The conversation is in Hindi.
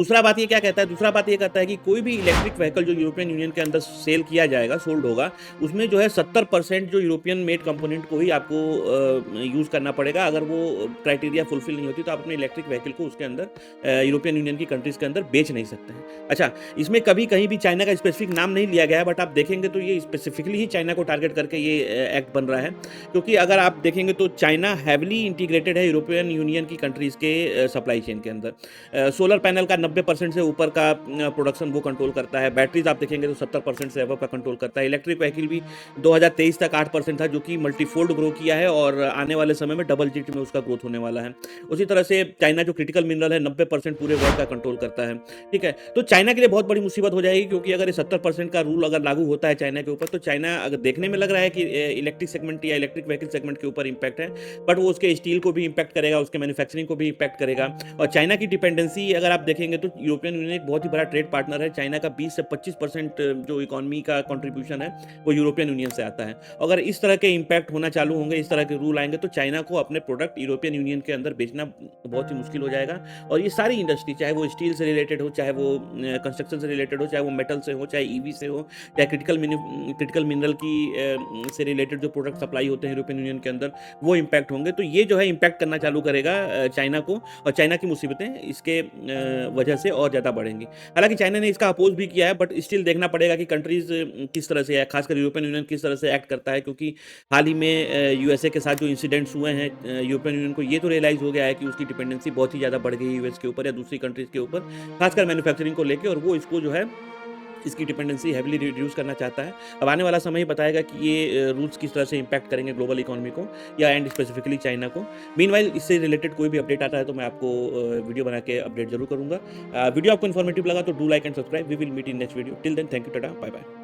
दूसरा बात ये क्या कहता है, दूसरा बात ये कहता है कि कोई भी इलेक्ट्रिक व्हीकल जो यूरोपियन यूनियन के अंदर सेल किया जाएगा, सोल्ड होगा, उसमें जो है 70% जो यूरोपियन मेड कंपोनेंट को ही आपको यूज़ करना पड़ेगा। अगर वो क्राइटेरिया फुलफिल नहीं होती, तो आप अपने इलेक्ट्रिक व्हीकल को उसके अंदर यूरोपियन यूनियन की कंट्रीज़ के अंदर बेच नहीं सकते हैं। अच्छा, इसमें कभी कहीं भी चाइना का स्पेसिफिक नाम नहीं लिया गया है, बट आप देखेंगे तो ये स्पेसिफिकली ही चाइना को टारगेट करके ये एक्ट बन रहा है। क्योंकि अगर आप देखेंगे तो चाइना हैविली इंटीग्रेटेड है यूरोपियन यूनियन की कंट्रीज़ के सप्लाई चेन के अंदर। सोलर पैनल का 90% से ऊपर का प्रोडक्शन वो कंट्रोल करता है। बैटरीज आप देखेंगे तो 70% से अबव का कंट्रोल करता है। इलेक्ट्रिक व्हीकल भी 2023 तक 8% था, जो कि मल्टीफोल्ड ग्रो किया है और आने वाले समय में डबल डिजिट में उसका ग्रोथ होने वाला है। उसी तरह से चाइना जो क्रिटिकल मिनरल है 90% पूरे वर्ल्ड का कंट्रोल करता है। ठीक है, तो चाइना के लिए बहुत बड़ी मुसीबत हो जाएगी, क्योंकि अगर ये 70% का रूल अगर लागू होता है चाइना के ऊपर, तो चाइना अगर देखने में लग रहा है कि इलेक्ट्रिक सेगमेंट या इलेक्ट्रिक व्हीकल सेगमेंट के ऊपर इंपैक्ट है, बट वो उसके स्टील को भी इंपैक्ट करेगा, उसके मैन्युफैक्चरिंग को भी इंपैक्ट करेगा। और चाइना की डिपेंडेंसी अगर आप देखेंगे तो यूरोपियन यूनियन एक बहुत ही बड़ा ट्रेड पार्टनर है। चाइना का 20 से 25% जो इकोनॉमी का कंट्रीब्यूशन है वो यूरोपियन यूनियन से आता है। अगर इस तरह के इंपैक्ट होना चालू होंगे, इस तरह के रूल आएंगे, तो चाइना को अपने प्रोडक्ट यूरोपियन यूनियन के अंदर बेचना बहुत ही मुश्किल हो जाएगा। और ये सारी इंडस्ट्री, चाहे वो स्टील से रिलेटेड हो, चाहे वो कंस्ट्रक्शन से रिलेटेड हो, चाहे वो मेटल से हो, चाहे ईवी से हो, चाहे क्रिटिकल मिनरल की से रिलेटेड जो प्रोडक्ट सप्लाई होते हैं यूरोपियन यूनियन के अंदर, वो इम्पैक्ट होंगे। तो ये जो है इम्पैक्ट करना चालू करेगा चाइना को, और चाइना की मुसीबतें इसके वजह से और ज़्यादा बढ़ेंगी। हालांकि चाइना ने इसका अपोज भी किया है, बट स्टिल देखना पड़ेगा कि कंट्रीज किस तरह से, खासकर यूरोपियन यूनियन किस तरह से एक्ट करता है। क्योंकि हाल ही में यूएसए के साथ जो इंसिडेंट्स हुए हैं, यूरोपियन यूनियन को ये तो रियलाइज़ हो गया है कि उसकी डिपेंडेंसी बहुत ही ज़्यादा बढ़ गई है यूएस के ऊपर या दूसरी कंट्रीज़ के ऊपर, खासकर मैन्युफैक्चरिंग को लेके, और वो इसको जो है इसकी डिपेंडेंसी हैविली रिड्यूस करना चाहता है। अब आने वाला समय ही बताएगा कि ये रूल्स किस तरह से इम्पैक्ट करेंगे ग्लोबल इकोनॉमी को, या एंड स्पेसिफिकली चाइना को। मीनवाइल इससे रिलेटेड कोई भी अपडेट आता है तो मैं आपको वीडियो बना के अपडेट जरूर करूंगा। वीडियो आपको इन्फॉर्मेटिव लगा तो do like and subscribe. We will meet in next video. Till then, thank you, tata, bye bye.